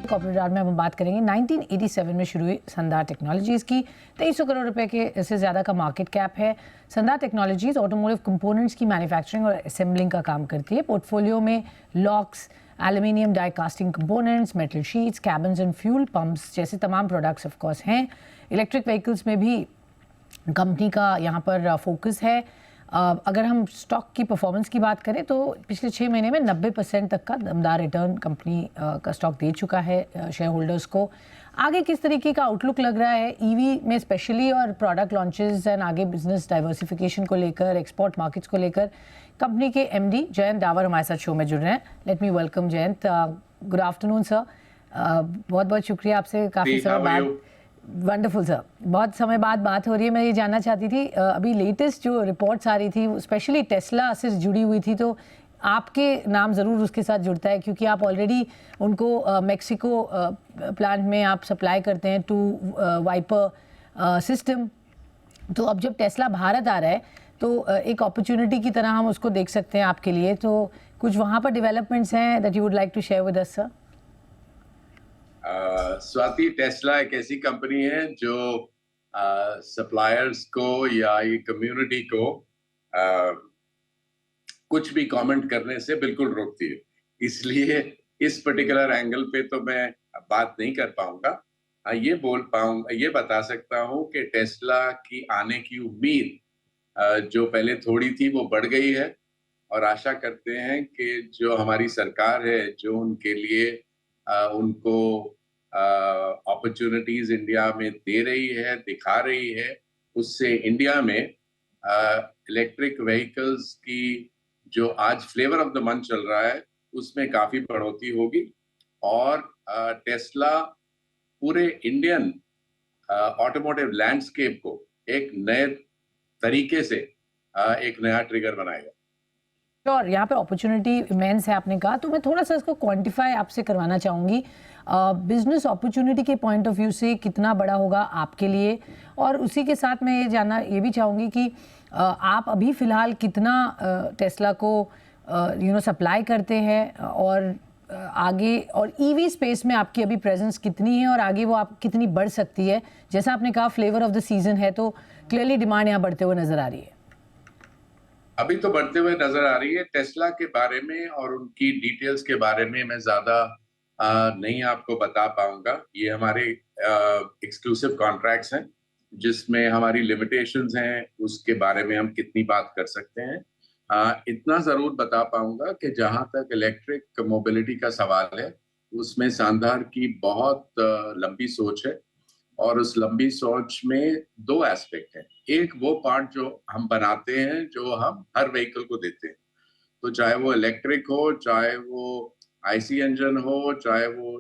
Corporate art में हम बात करेंगे 1987 में शुरू हुई संधार टेक्नोलॉजीज़ की 2300 करोड़ रुपए के से ज़्यादा का मार्केट कैप है। संधार टेक्नोलॉजीज़ ऑटोमोटिव कंपोनेंट्स की मैन्युफैक्चरिंग और असेंबलिंग का काम करती है। पोर्टफोलियो में locks, aluminium die casting components, metal sheets, cabins and fuel pumps जैसे तमाम प्रोडक्ट्स ऑफ कोर्स हैं। इलेक्ट्रिक व्हीकल्स में भी कंपनी का यहाँ पर फोकस है। अगर हम स्टॉक की परफॉर्मेंस की बात करें तो पिछले 6 महीने में 90% तक का दमदार रिटर्न कंपनी का स्टॉक दे चुका है शेयर होल्डर्स को। आगे किस तरीके का आउटलुक लग रहा है ईवी में स्पेशली और प्रोडक्ट लॉन्चेस एंड आगे बिजनेस डाइवर्सिफिकेशन को लेकर, एक्सपोर्ट मार्केट्स को लेकर, कंपनी के एमडी जयंत डावर हमारे साथ शो में जुड़ रहे हैं। Let me welcome Jayant. Good afternoon sir. बहुत बहुत शुक्रिया आपसे काफ़ी समय बाद। वंडरफुल सर, बहुत समय बाद बात हो रही है। मैं ये जानना चाहती थी अभी लेटेस्ट जो रिपोर्ट्स आ रही थी स्पेशली टेस्ला से जुड़ी हुई थी, तो आपके नाम ज़रूर उसके साथ जुड़ता है क्योंकि आप ऑलरेडी उनको मेक्सिको प्लांट में आप सप्लाई करते हैं टू वाइपर सिस्टम। तो अब जब टेस्ला भारत आ रहा है तो एक अपॉर्चुनिटी की तरह हम उसको देख सकते हैं आपके लिए। तो कुछ वहाँ पर डेवलपमेंट्स हैं that you would like to share with us sir? Swati, Tesla एक ऐसी कंपनी है जो सप्लायर्स को या ये कम्युनिटी को कुछ भी कमेंट करने से बिल्कुल रोकती है, इसलिए इस पर्टिकुलर एंगल पे तो मैं बात नहीं कर पाऊंगा। ये बता सकता हूं कि टेस्ला की आने की उम्मीद जो पहले थोड़ी थी वो बढ़ गई है और आशा करते हैं कि जो हमारी सरकार है जो उनके लिए उनको अपॉर्चुनिटीज इंडिया में दे रही है, दिखा रही है, उससे इंडिया में इलेक्ट्रिक व्हीकल्स की जो आज फ्लेवर ऑफ द मंथ चल रहा है उसमें काफी बढ़ोतरी होगी और टेस्ला पूरे इंडियन ऑटोमोटिव लैंडस्केप को एक नए तरीके से एक नया ट्रिगर बनाएगा। और यहाँ पे अपॉर्चुनिटी इमेंस है आपने कहा, तो मैं थोड़ा सा इसको क्वांटिफाई आपसे करवाना चाहूँगी। बिजनेस अपॉर्चुनिटी के पॉइंट ऑफ व्यू से कितना बड़ा होगा आपके लिए, और उसी के साथ मैं ये भी चाहूँगी कि आप अभी फ़िलहाल कितना टेस्ला को सप्लाई करते हैं और आगे, और ईवी स्पेस में आपकी अभी प्रेजेंस कितनी है और आगे वो आप कितनी बढ़ सकती है? जैसा आपने कहा फ्लेवर ऑफ द सीजन है तो क्लियरली डिमांड यहाँ बढ़ते हुए नज़र आ रही है। अभी तो बढ़ते हुए नजर आ रही है। टेस्ला के बारे में और उनकी डिटेल्स के बारे में मैं ज्यादा नहीं आपको बता पाऊंगा। ये हमारे एक्सक्लूसिव कॉन्ट्रैक्ट्स हैं जिसमें हमारी लिमिटेशंस हैं, उसके बारे में हम कितनी बात कर सकते हैं। इतना जरूर बता पाऊंगा कि जहां तक इलेक्ट्रिक मोबिलिटी का सवाल है उसमें सांधार की बहुत लंबी सोच है और उस लंबी सोच में 2 एस्पेक्ट हैं। एक वो पार्ट जो हम बनाते हैं जो हम हर व्हीकल को देते हैं, तो चाहे वो इलेक्ट्रिक हो, चाहे वो आईसी इंजन हो, चाहे वो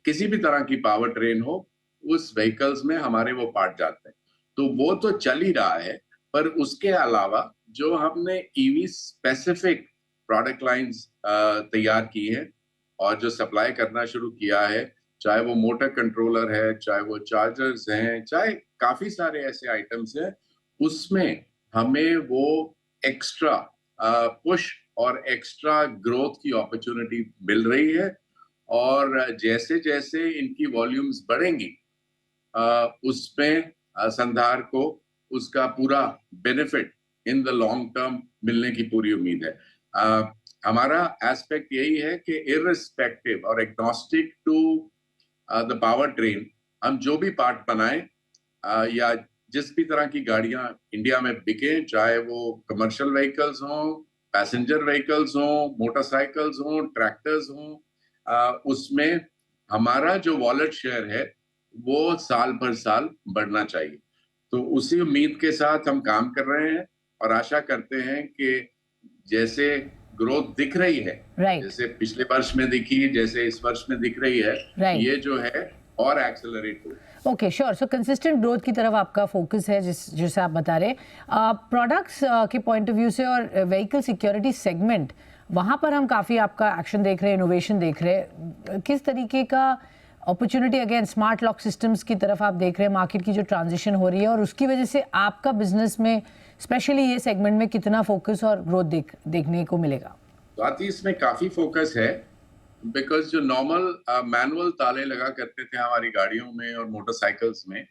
किसी भी तरह की पावर ट्रेन हो, उस व्हीकल्स में हमारे वो पार्ट जाते हैं। तो वो तो चल ही रहा है, पर उसके अलावा जो हमने ईवी स्पेसिफिक प्रोडक्ट लाइंस तैयार की हैं और जो सप्लाई करना शुरू किया है, चाहे वो मोटर कंट्रोलर है, चाहे वो चार्जर्स हैं, चाहे काफी सारे ऐसे आइटम्स हैं, उसमें हमें वो एक्स्ट्रा पुश और एक्स्ट्रा ग्रोथ की अपॉर्चुनिटी मिल रही है और जैसे जैसे इनकी वॉल्यूम्स बढ़ेंगी उसमें संधार को उसका पूरा benefit in the long term मिलने की पूरी उम्मीद है। हमारा एस्पेक्ट यही है कि इररिस्पेक्टिव और agnostic to the powertrain, हम जो भी पार्ट बनाएं या जिस भी तरह की गाड़ियां इंडिया में बिके, चाहे वो कमर्शियल व्हीकल्स हों, पैसेंजर व्हीकल्स हों, मोटरसाइकिल्स हों, ट्रैक्टर्स हों, उसमें हमारा जो वॉलेट शेयर है वो साल पर साल बढ़ना चाहिए। तो उसी उम्मीद के साथ हम काम कर रहे हैं और आशा करते हैं कि जैसे ग्रोथ दिख रही है, जैसे पिछले वर्ष में दिखी, जैसे इस वर्ष में दिख रही है, ये जो है और एक्सेलरेट हो। Okay, sure. सो कंसिस्टेंट ग्रोथ की तरफ आपका फोकस है जैसे आप बता रहे। प्रोडक्ट्स के पॉइंट ऑफ व्यू से और व्हीकल सिक्योरिटी सेगमेंट, वहाँ पर हम काफ़ी आपका एक्शन देख रहे हैं, इनोवेशन देख रहे हैं। किस तरीके का opportunity again smart lock systems की तरफ आप देख रहे हैं, मार्केट की जो ट्रांजिशन हो रही है और उसकी वजह से आपका बिजनेस में स्पेशली ये सेगमेंट में कितना फोकस और ग्रोथ देखने को मिलेगा? स्वाति, इसमें काफी फोकस है। बिकॉज जो नॉर्मल मैनुअल ताले लगा करते थे हमारी गाड़ियों में और मोटरसाइकिल्स में,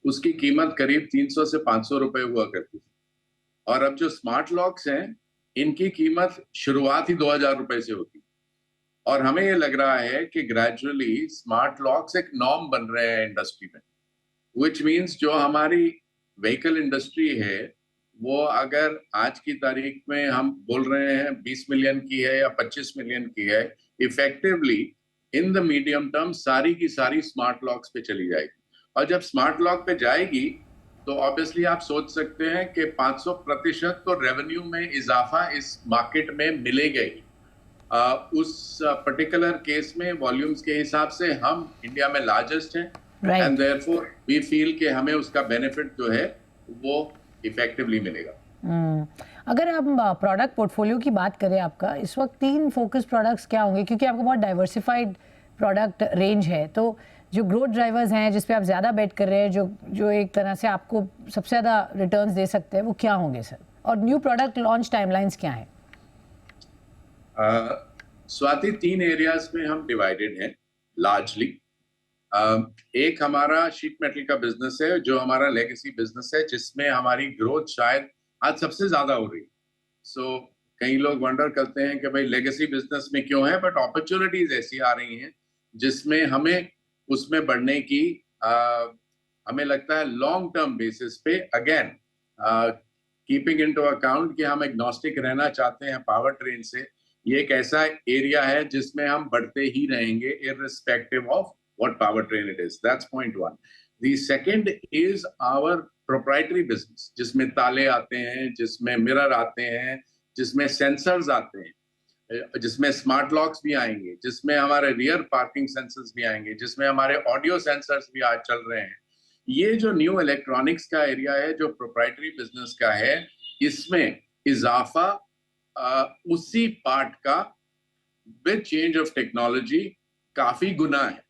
उसकी कीमत करीब 300 से 500 रुपए हुआ करती थी। और अब जो स्मार्ट लॉक्स हैं, इनकी कीमत शुरुआत ही 2000 रुपए से होती है। और हमें ये लग रहा है कि ग्रेजुअली स्मार्ट लॉक्स एक नॉर्म बन रहे हैं इंडस्ट्री में, विच मीन्स जो हमारी व्हीकल इंडस्ट्री है, वो अगर आज की तारीख में हम बोल रहे हैं 20 मिलियन की है या 25 मिलियन की है, effectively in the medium term सारी की सारी स्मार्ट लॉक्स पे चली जाएगी। और जब स्मार्ट लॉक पे जाएगी तो ऑब्वियसली आप सोच सकते हैं कि 500% तो रेवेन्यू में इजाफा इस मार्केट में मिलेगा ही। उस पर्टिकुलर केस में वॉल्यूम्स के हिसाब से हम इंडिया में लार्जेस्ट हैं, एंड देयरफॉर वी फील कि हमें उसका बेनिफिट जो है वो इफेक्टिवली मिलेगा। अगर हम प्रोडक्ट पोर्टफोलियो की बात करें, आपका इस वक्त 3 फोकस प्रोडक्ट्स क्या होंगे, क्योंकि आपका बहुत डाइवर्सिफाइड प्रोडक्ट रेंज है, तो जो ग्रोथ ड्राइवर्स हैं जिस पे आप ज़्यादा बेट कर रहे हैं, जो एक तरह से आपको सबसे ज़्यादा रिटर्न्स दे सकते हैं, वो क्या होंगे सर? और न्यू प्रोडक्ट लॉन्च टाइमलाइंस क्या हैं? स्वाति, 3 एरियाज में हम डिवाइडेड हैं लार्जली। एक हमारा शीट मेटल का बिजनेस है, जो हमारा लेगेसी बिजनेस है, जिसमें हमारी ग्रोथ शायद आज सबसे ज्यादा हो रही है। सो कई लोग वंडर करते हैं कि भाई लेगेसी बिजनेस में क्यों है, बट अपॉर्चुनिटीज ऐसी आ रही हैं जिसमें हमें उसमें बढ़ने की हमें लगता है लॉन्ग टर्म बेसिस पे, अगेन कीपिंग इनटू अकाउंट कि हम एग्नोस्टिक रहना चाहते हैं पावर ट्रेन से, ये एक ऐसा एरिया है जिसमें हम बढ़ते ही रहेंगे irrespective of what powertrain it is. That's point one. The second is our proprietary business, जिसमें ताले आते हैं, जिसमें मिरर आते हैं, जिसमें सेंसर्स आते हैं, जिसमें स्मार्ट लॉक्स भी आएंगे, जिसमें हमारे रियर पार्किंग सेंसर्स भी आएंगे, जिसमें हमारे ऑडियो सेंसर्स भी आज चल रहे हैं। ये जो न्यू इलेक्ट्रॉनिक्स का एरिया है, जो प्रोप्राइटरी बिजनेस का है, इसमें इजाफा उसी पार्ट का विद चेंज ऑफ टेक्नोलॉजी काफी गुना है।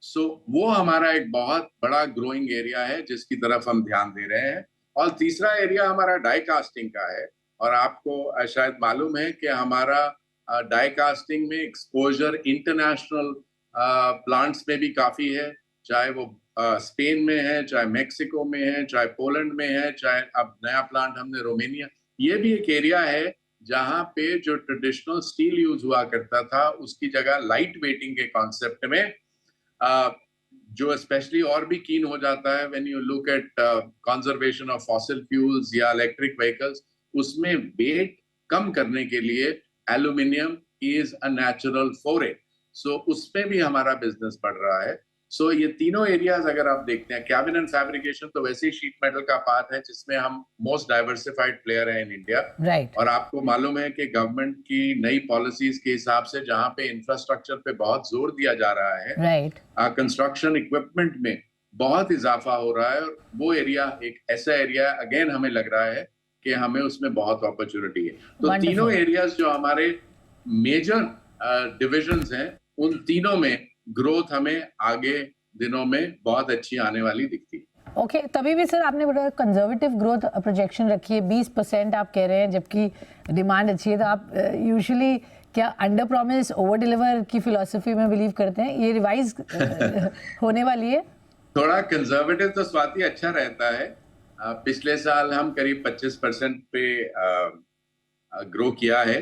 सो वो हमारा एक बहुत बड़ा ग्रोइंग एरिया है जिसकी तरफ हम ध्यान दे रहे हैं। और तीसरा एरिया हमारा डाई कास्टिंग का है, और आपको शायद मालूम है कि हमारा डाई कास्टिंग में एक्सपोजर इंटरनेशनल प्लांट्स में भी काफी है, चाहे वो स्पेन में है, चाहे मेक्सिको में है, चाहे पोलैंड में है, चाहे अब नया प्लांट हमने रोमानिया। ये भी एक एरिया है जहां पे जो ट्रेडिशनल स्टील यूज हुआ करता था, उसकी जगह लाइट वेटिंग के कॉन्सेप्ट में जो स्पेशली और भी कीन हो जाता है when you look at conservation of fossil fuels या इलेक्ट्रिक व्हीकल्स, उसमें वेट कम करने के लिए एल्यूमिनियम इज अ नेचुरल फोरे। सो उसमें भी हमारा बिजनेस बढ़ रहा है। सो ये तीनों एरियाज अगर आप देखते हैं, कैबिन एंड फैब्रिकेशन तो वैसे ही शीट मेटल का पार्ट है जिसमें हम मोस्ट डाइवर्सिफाइड प्लेयर है इन इंडिया। राइट। और आपको मालूम है कि गवर्नमेंट की नई पॉलिसीज के हिसाब से जहां पे इंफ्रास्ट्रक्चर पे बहुत जोर दिया जा रहा है, राइट, कंस्ट्रक्शन इक्विपमेंट में बहुत इजाफा हो रहा है, और वो एरिया एक ऐसा एरिया अगेन हमें लग रहा है कि हमें उसमें बहुत अपॉर्चुनिटी है। तो तीनों एरियाज जो हमारे मेजर डिविजन्स हैं, उन तीनों में ग्रोथ हमें आगे दिनों में बहुत अच्छी आने वाली दिखती है। ओके, तभी भी सर आपने बड़ा कंजर्वेटिव ग्रोथ प्रोजेक्शन रखी है, 20% आप कह रहे हैं, जबकि डिमांड अच्छी है। तो आप यूजुअली क्या अंडर प्रॉमिस ओवर डिलीवर की फिलॉसफी में बिलीव करते हैं? ये रिवाइज होने वाली है? थोड़ा कंजर्वेटिव तो स्वाति अच्छा रहता है। पिछले साल हम करीब 25% पे ग्रो किया है।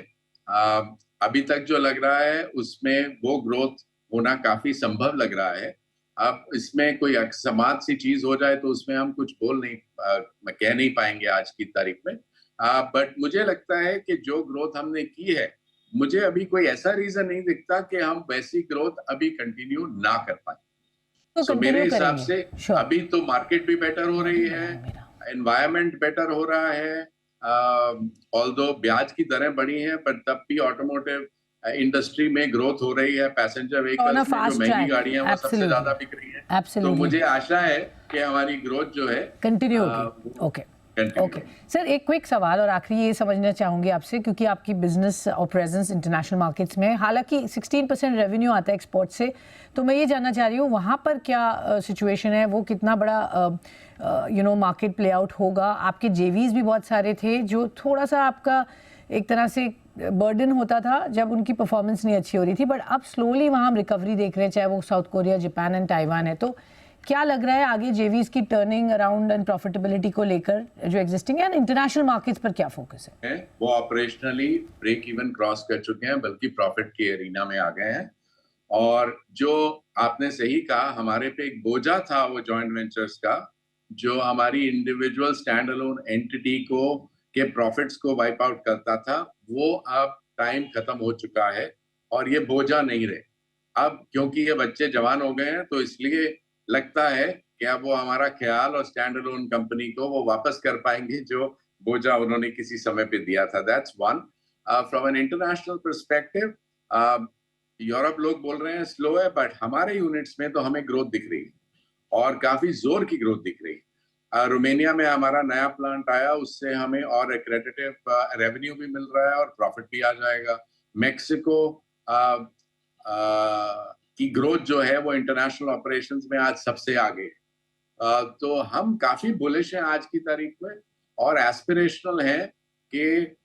अभी तक जो लग रहा है उसमें वो ग्रोथ होना काफी संभव लग रहा है। अब इसमें कोई अकस्मात सी चीज हो जाए तो उसमें हम कुछ कह नहीं पाएंगे आज की तारीख में। बट मुझे लगता है कि जो ग्रोथ हमने की है, मुझे अभी कोई ऐसा रीजन नहीं दिखता कि हम वैसी ग्रोथ अभी कंटिन्यू ना कर पाए। तो मेरे हिसाब से अभी तो मार्केट भी बेटर हो रही है, एनवायरमेंट बेटर हो रहा है। ऑल्दो ब्याज की दरें बढ़ी हैं, पर तब भी ऑटोमोटिव इंडस्ट्री में ग्रोथ हो रही है। पैसेंजर व्हीकल्स में जो महंगी गाड़ियां हैं वो सबसे ज्यादा बिक रही हैं। तो मुझे आशा है कि हमारी ग्रोथ जो है कंटिन्यू होगी। ओके, ओके सर, एक क्विक सवाल और आखिरी ये समझना चाहूँगी आपसे, क्योंकि आपकी बिजनेस और प्रेजेंस इंटरनेशनल मार्केट्स में, हालांकि 16% रेवेन्यू आता है एक्सपोर्ट से, तो मैं ये जानना चाह रही हूँ वहाँ पर क्या सिचुएशन है, वो कितना बड़ा मार्केट प्ले आउट होगा? आपके जेवीज भी बहुत सारे थे जो थोड़ा सा आपका एक तरह से बर्डन होता था जब उनकी परफॉर्मेंस नहीं अच्छी हो रही थी, बट अब स्लोली वहाँ हम रिकवरी देख रहे हैं, चाहे वो south Korea, Japan and Taiwan है। तो क्या लग रहा है आगे जेवीज की टर्निंग अराउंड एंड प्रॉफिटेबिलिटी को लेकर जो एग्जिस्टिंग है, इंटरनेशनल मार्केट्स पर क्या फोकस है? वो ऑपरेशनली ब्रेक इवन क्रॉस कर चुके हैं, बल्कि प्रॉफिट के एरिना में आ गए हैं। और जो आपने सही कहा, हमारे पे एक बोझा था वो जॉइंट वेंचर्स का, जो हमारी इंडिविजुअल स्टैंड अलोन एंटिटी को के प्रॉफिट्स को वाइप आउट करता था, वो अब टाइम खत्म हो चुका है और ये बोझा नहीं रहे। अब क्योंकि ये बच्चे जवान हो गए हैं, तो इसलिए लगता है कि अब वो हमारा ख्याल और स्टैंड अलोन कंपनी को वो वापस कर पाएंगे जो बोझा उन्होंने किसी समय पे दिया था। That's one. From an international perspective, Europe लोग बोल रहे हैं स्लो है, बट हमारे यूनिट्स में तो हमें ग्रोथ दिख रही है और काफी जोर की ग्रोथ दिख रही है। रोमानिया में हमारा नया प्लांट आया, उससे हमें और एक्रेडिटिव रेवेन्यू भी मिल रहा है और प्रॉफिट भी आ जाएगा। मेक्सिको की ग्रोथ जो है वो इंटरनेशनल ऑपरेशंस में आज सबसे आगे है। तो हम काफी बुलिश हैं आज की तारीख में और एस्पिरेशनल है कि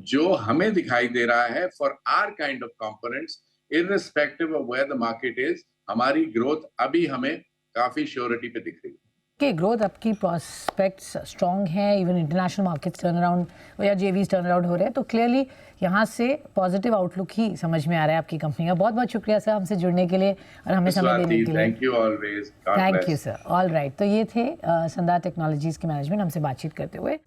जो हमें दिखाई दे रहा है for our kind of components, irrespective of where the market is, हमारी ग्रोथ अभी हमें काफी श्योरिटी पे दिख रही है। कि ग्रोथ आपकी प्रॉस्पेक्ट्स स्ट्रॉन्ग हैं, even international markets turn around या जेवीज टर्न अराउंड हो रहे हैं, तो क्लियरली यहाँ से पॉजिटिव आउटलुक ही समझ में आ रहा है आपकी कंपनी का। बहुत बहुत शुक्रिया सर हमसे जुड़ने के लिए और हमें समय देने के लिए। Thank you always. Thank you sir. All right, तो ये थे संदार टेक्नोलॉजीज के मैनेजमेंट हमसे बातचीत करते हुए।